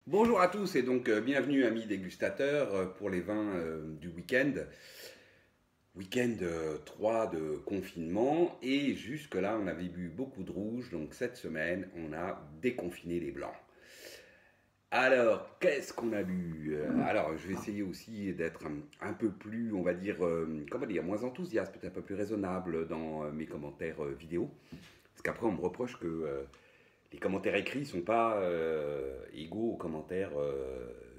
Bonjour à tous et donc bienvenue amis dégustateurs pour les vins du week-end. Week-end 3 de confinement et jusque-là on avait bu beaucoup de rouge, donc cette semaine on a déconfiné les blancs. Alors qu'est-ce qu'on a bu? Alors je vais essayer aussi d'être un peu plus, on va dire, comment dire, moins enthousiaste, peut-être un peu plus raisonnable dans mes commentaires vidéo. Parce qu'après on me reproche que les commentaires écrits ne sont pas égaux aux commentaires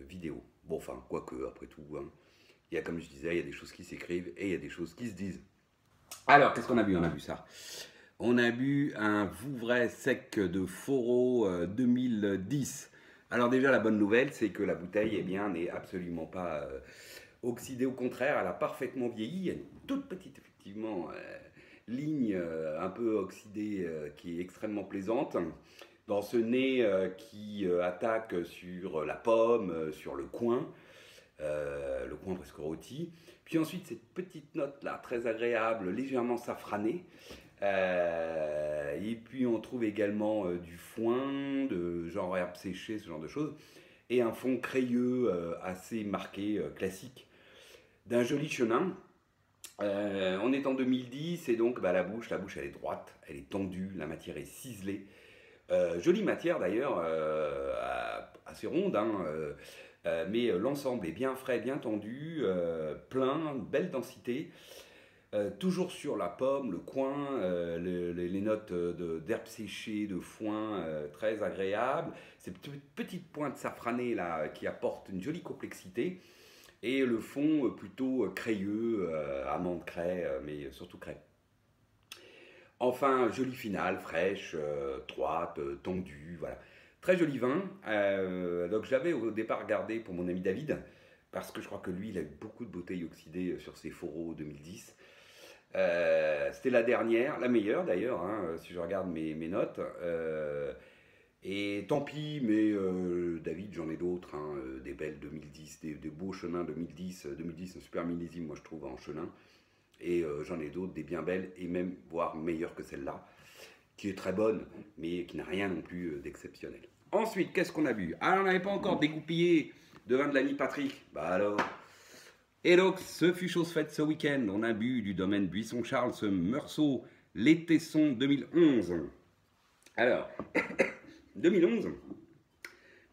vidéo. Bon, enfin, quoique, après tout, hein. Il y a, comme je disais, il y a des choses qui s'écrivent et il y a des choses qui se disent. Alors, qu'est-ce qu'on a bu? On a bu ça. On a bu un Vouvray sec de Foro 2010. Alors déjà, la bonne nouvelle, c'est que la bouteille, eh bien, n'est absolument pas oxydée. Au contraire, elle a parfaitement vieilli. Il y a une toute petite, effectivement, ligne un peu oxydée qui est extrêmement plaisante dans ce nez qui attaque sur la pomme, sur le coin presque rôti. Puis ensuite, cette petite note là, très agréable, légèrement safranée. Et puis on trouve également du foin, de genre herbe séchée, ce genre de choses. Et un fond crayeux assez marqué, classique, d'un joli chenin. On est en 2010 et donc bah, la bouche elle est droite, elle est tendue, la matière est ciselée. Jolie matière d'ailleurs, assez ronde, hein, mais l'ensemble est bien frais, bien tendu, plein, belle densité. Toujours sur la pomme, le coin, les notes d'herbe séchée, de foin, très agréables. Ces petites pointes safranées là qui apportent une jolie complexité. Et le fond plutôt crayeux, amande craie, mais surtout craie. Enfin, jolie finale, fraîche, droite, tendue, voilà. Très joli vin. Donc j'avais au départ gardé pour mon ami David, parce que je crois que lui, il a eu beaucoup de bouteilles oxydées sur ses foros 2010. C'était la dernière, la meilleure d'ailleurs, hein, si je regarde mes notes. Et tant pis, mais David, j'en ai d'autres, hein, des belles 2010, des beaux chenins 2010. 2010, un super millésime, moi je trouve, en chenin. Et j'en ai d'autres, des bien belles, et même voire meilleures que celle-là, qui est très bonne, mais qui n'a rien non plus d'exceptionnel. Ensuite, qu'est-ce qu'on a bu? Ah, on n'avait pas encore dégoupillé de vin de l'ami Patrick. Bah alors. Et donc, ce fut chose faite ce week-end. On a bu du domaine Buisson-Charles ce Meursault, les Tessons 2011. Alors, 2011,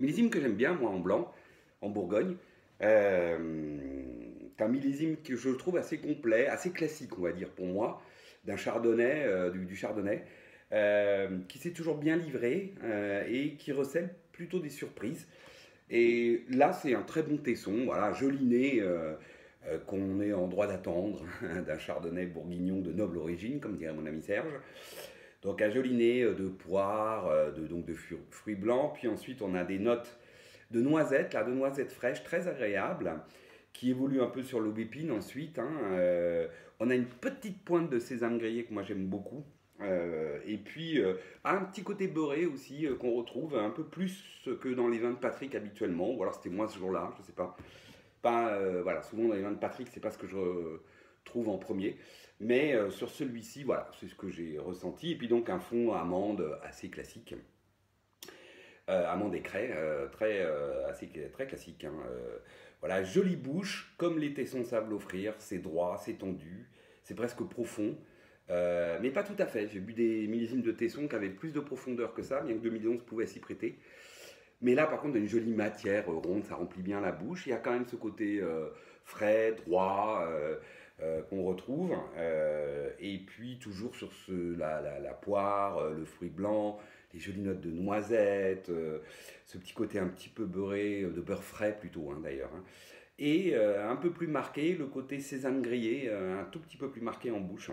millésime que j'aime bien, moi, en blanc, en Bourgogne. C'est un millésime que je trouve assez complet, assez classique, on va dire, pour moi, d'un chardonnay, du chardonnay, qui s'est toujours bien livré et qui recèle plutôt des surprises. Et là, c'est un très bon tesson, voilà, joli nez qu'on est en droit d'attendre d'un chardonnay bourguignon de noble origine, comme dirait mon ami Serge. Donc un joli nez de poire, donc de fruits blancs. Puis ensuite, on a des notes de noisettes, là, de noisettes fraîches, très agréables, qui évoluent un peu sur l'aubépine ensuite. Hein. On a une petite pointe de sésame grillé que moi j'aime beaucoup. Et puis un petit côté beurré aussi qu'on retrouve un peu plus que dans les vins de Patrick habituellement. Ou alors c'était moi ce jour-là, je sais pas. Pas, voilà, souvent dans les vins de Patrick, c'est pas ce que je trouve en premier. Mais sur celui-ci, voilà, c'est ce que j'ai ressenti. Et puis donc un fond amande assez classique. Amande et craie, très classique. Hein. Voilà, jolie bouche, comme les tessons savent l'offrir. C'est droit, c'est tendu, c'est presque profond. Mais pas tout à fait. J'ai bu des millésimes de tessons qui avaient plus de profondeur que ça, bien que 2011 pouvait s'y prêter. Mais là, par contre, une jolie matière ronde, ça remplit bien la bouche. Il y a quand même ce côté frais, droit, qu'on retrouve. Et puis, toujours sur la poire, le fruit blanc, les jolies notes de noisettes, ce petit côté un petit peu beurré, de beurre frais plutôt, hein, d'ailleurs. Hein. Et un peu plus marqué, le côté sésame grillé, un tout petit peu plus marqué en bouche.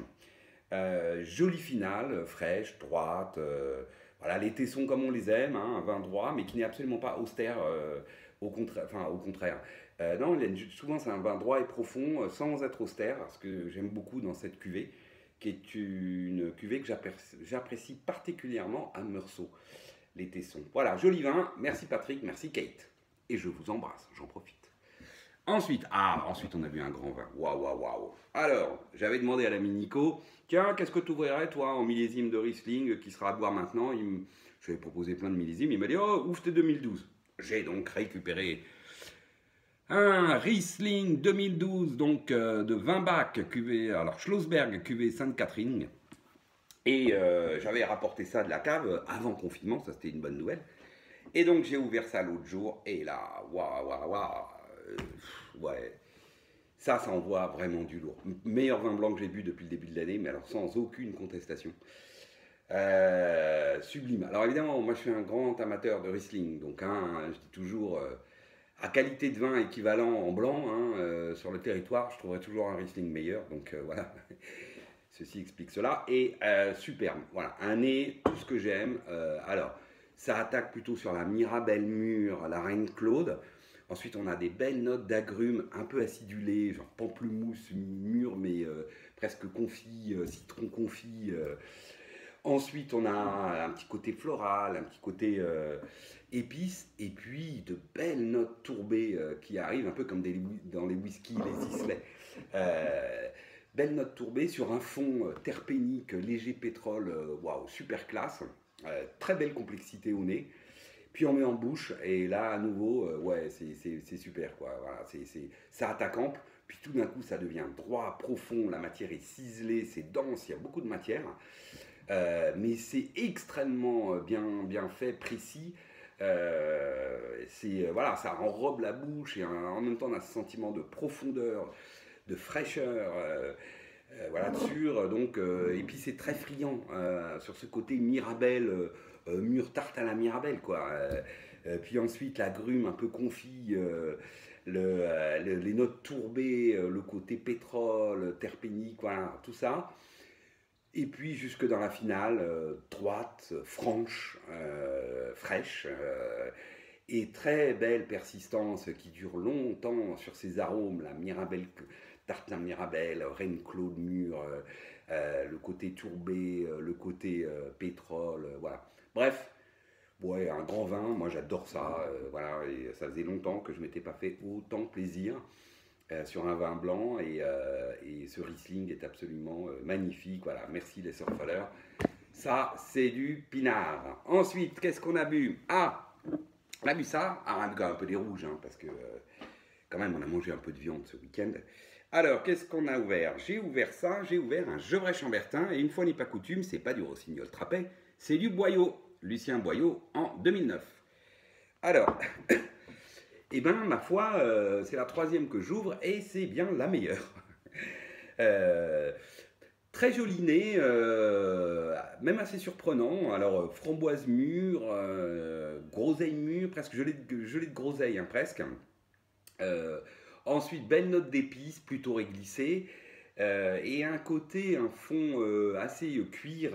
Jolie finale, fraîche, droite. Voilà, les tessons comme on les aime, hein, un vin droit, mais qui n'est absolument pas austère, au contraire. Non, souvent c'est un vin droit et profond, sans être austère, ce que j'aime beaucoup dans cette cuvée, qui est une cuvée que j'apprécie particulièrement à Meursault, les tessons. Voilà, joli vin, merci Patrick, merci Kate. Et je vous embrasse, j'en profite. Ensuite on a bu un grand vin. Waouh, waouh, waouh. Alors, j'avais demandé à l'ami Nico, tiens, qu'est-ce que tu ouvrirais toi en millésime de Riesling qui sera à boire maintenant? Je lui ai proposé plein de millésimes. Il m'a dit, oh, ouvre tes 2012. j'ai donc récupéré un Riesling 2012, donc de 20 bacs, cuvée, alors Schlossberg, cuvée Sainte-Catherine. Et j'avais rapporté ça de la cave avant confinement, ça c'était une bonne nouvelle. Et donc j'ai ouvert ça l'autre jour, et là, waouh, waouh, waouh, ouais, ça envoie vraiment du lourd. Meilleur vin blanc que j'ai bu depuis le début de l'année, mais alors sans aucune contestation. Sublime. Alors évidemment, moi je suis un grand amateur de Riesling, donc hein, je dis toujours, à qualité de vin équivalent en blanc, hein, sur le territoire, je trouverai toujours un Riesling meilleur, donc voilà. Ceci explique cela. Et superbe, voilà, un nez, tout ce que j'aime. Alors, ça attaque plutôt sur la Mirabelle mûre, la Reine Claude. Ensuite, on a des belles notes d'agrumes un peu acidulées, genre pamplemousse mûr, mais presque confit, citron confit. Ensuite, on a un petit côté floral, un petit côté épice, et puis de belles notes tourbées qui arrivent, un peu comme dans les whiskies, les Islay. Belles notes tourbées sur un fond terpénique, léger pétrole, waouh, super classe. Très belle complexité au nez. Puis on met en bouche, et là, à nouveau, ouais, c'est super, quoi. Voilà, ça attaque ample, puis tout d'un coup, ça devient droit, profond, la matière est ciselée, c'est dense, il y a beaucoup de matière. Mais c'est extrêmement bien fait, précis. Voilà, ça enrobe la bouche, et en même temps, on a ce sentiment de profondeur, de fraîcheur. Voilà, donc, et puis c'est très friand sur ce côté Mirabelle, mûre tarte à la Mirabelle, quoi. Puis ensuite l'agrume un peu confit, les notes tourbées, le côté pétrole, terpénique, voilà, tout ça. Et puis jusque dans la finale, droite, franche, fraîche, et très belle persistance qui dure longtemps sur ces arômes, la Mirabelle, Tartin Mirabelle, Reine Claude mûre, le côté tourbé, le côté pétrole, voilà. Bref, ouais, un grand vin, moi j'adore ça, voilà, et ça faisait longtemps que je m'étais pas fait autant plaisir sur un vin blanc, et ce Riesling est absolument magnifique, voilà, merci les surfaleurs. Ça, c'est du pinard. Ensuite, qu'est-ce qu'on a bu? Ah, on a bu ça, un peu des rouges, hein, parce que quand même on a mangé un peu de viande ce week-end. Alors, qu'est-ce qu'on a ouvert? J'ai ouvert un Gevrey-Chambertin, et une fois n'est pas coutume, c'est pas du Rossignol Trappet, c'est du Boyau, Lucien Boyau, en 2009. Alors, eh ben, ma foi, c'est la troisième que j'ouvre, et c'est bien la meilleure. Très joli nez, même assez surprenant. Alors, framboise mûre, groseille mûre, presque gelée de groseille, hein, presque. Ensuite, belle note d'épices, plutôt réglissée, et un fond assez cuir,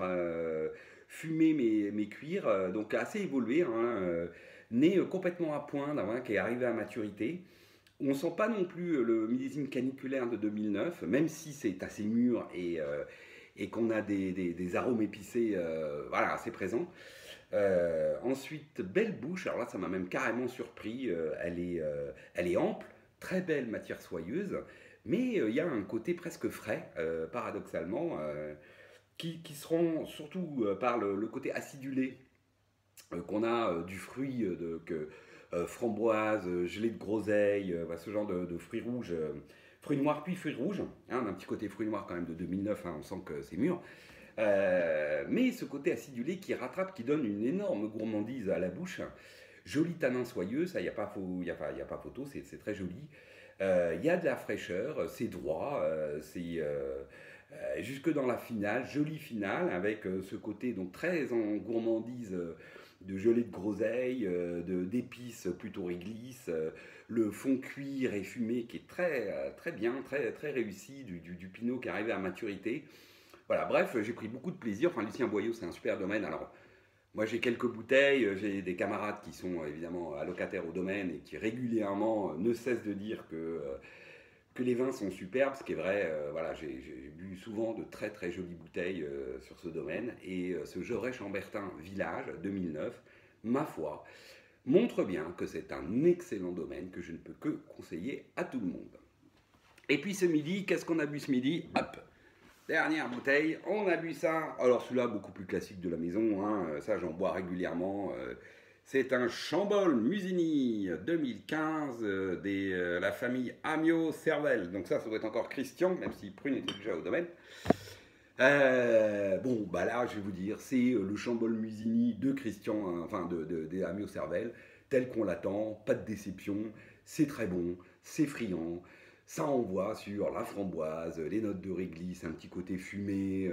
fumé mais cuir, donc assez évolué, hein, nez complètement à point d'un vin qui est arrivé à maturité. On ne sent pas non plus le millésime caniculaire de 2009, même si c'est assez mûr, et qu'on a des arômes épicés, voilà, assez présents. Ensuite, belle bouche, alors là ça m'a même carrément surpris, elle est ample, très belle matière soyeuse, mais il y a un côté presque frais, paradoxalement, qui se rend surtout par le côté acidulé qu'on a du fruit, framboise, gelée de groseille, ce genre de fruits rouges, fruits noirs puis fruits rouges, hein, on a un petit côté fruits noirs quand même de 2009, hein, on sent que c'est mûr. Mais ce côté acidulé qui rattrape, qui donne une énorme gourmandise à la bouche. Joli tanin soyeux, ça, il n'y a pas photo, c'est très joli. Il y a de la fraîcheur, c'est droit, jusque dans la finale, jolie finale, avec ce côté donc très en gourmandise, de gelée de groseille, d'épices plutôt réglisse, le fond cuir et fumé qui est très bien, très réussi, du pinot qui est arrivé à maturité. Voilà, bref, j'ai pris beaucoup de plaisir. Enfin, Lucien Boyau, c'est un super domaine. Alors, moi, j'ai quelques bouteilles. J'ai des camarades qui sont évidemment allocataires au domaine, et qui régulièrement ne cessent de dire que les vins sont superbes, ce qui est vrai. Voilà, j'ai bu souvent de très jolies bouteilles sur ce domaine. Et ce Gevrey-Chambertin Village 2009, ma foi, montre bien que c'est un excellent domaine que je ne peux que conseiller à tout le monde. Et puis ce midi, qu'est-ce qu'on a bu ce midi? Hop, dernière bouteille, on a bu ça. Alors celui-là, beaucoup plus classique de la maison, hein, ça j'en bois régulièrement. C'est un Chambol Musigny 2015 la famille Amiot-Cervelle. Donc ça doit être encore Christian, même si Prune était déjà au domaine. Bon, bah là, je vais vous dire, c'est le Chambol Musigny de Christian, enfin des Amiot-Cervelle, tel qu'on l'attend, pas de déception, c'est très bon, c'est friand, ça envoie sur la framboise, les notes de réglisse, un petit côté fumé,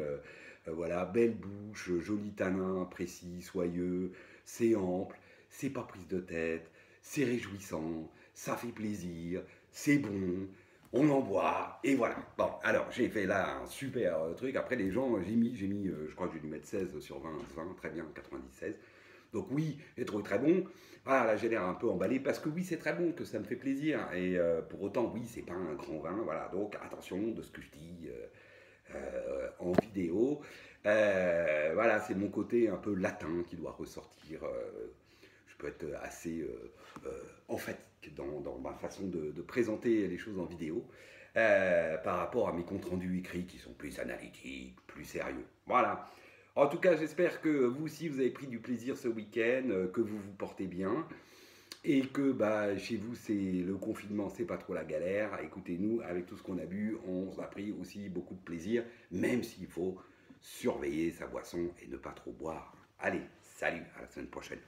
voilà, belle bouche, joli tanin, précis, soyeux, c'est ample, c'est pas prise de tête, c'est réjouissant, ça fait plaisir, c'est bon, on en boit, et voilà. Bon, alors j'ai fait là un super truc. Après, les gens, je crois que j'ai dû mettre 16 sur 20, 20 très bien, 96. Donc oui, j'ai trouvé très bon. Voilà, là j'ai l'air un peu emballé parce que oui, c'est très bon, que ça me fait plaisir. Et pour autant, oui, c'est pas un grand vin. Voilà, donc attention de ce que je dis en vidéo. Voilà, c'est mon côté un peu latin qui doit ressortir. Je peux être assez emphatique dans ma façon de présenter les choses en vidéo par rapport à mes comptes rendus écrits qui sont plus analytiques, plus sérieux. Voilà. En tout cas, j'espère que vous aussi vous avez pris du plaisir ce week-end, que vous vous portez bien et que bah, chez vous c'est le confinement, c'est pas trop la galère. Écoutez-nous, avec tout ce qu'on a bu, on a pris aussi beaucoup de plaisir, même s'il faut surveiller sa boisson et ne pas trop boire. Allez, salut, à la semaine prochaine.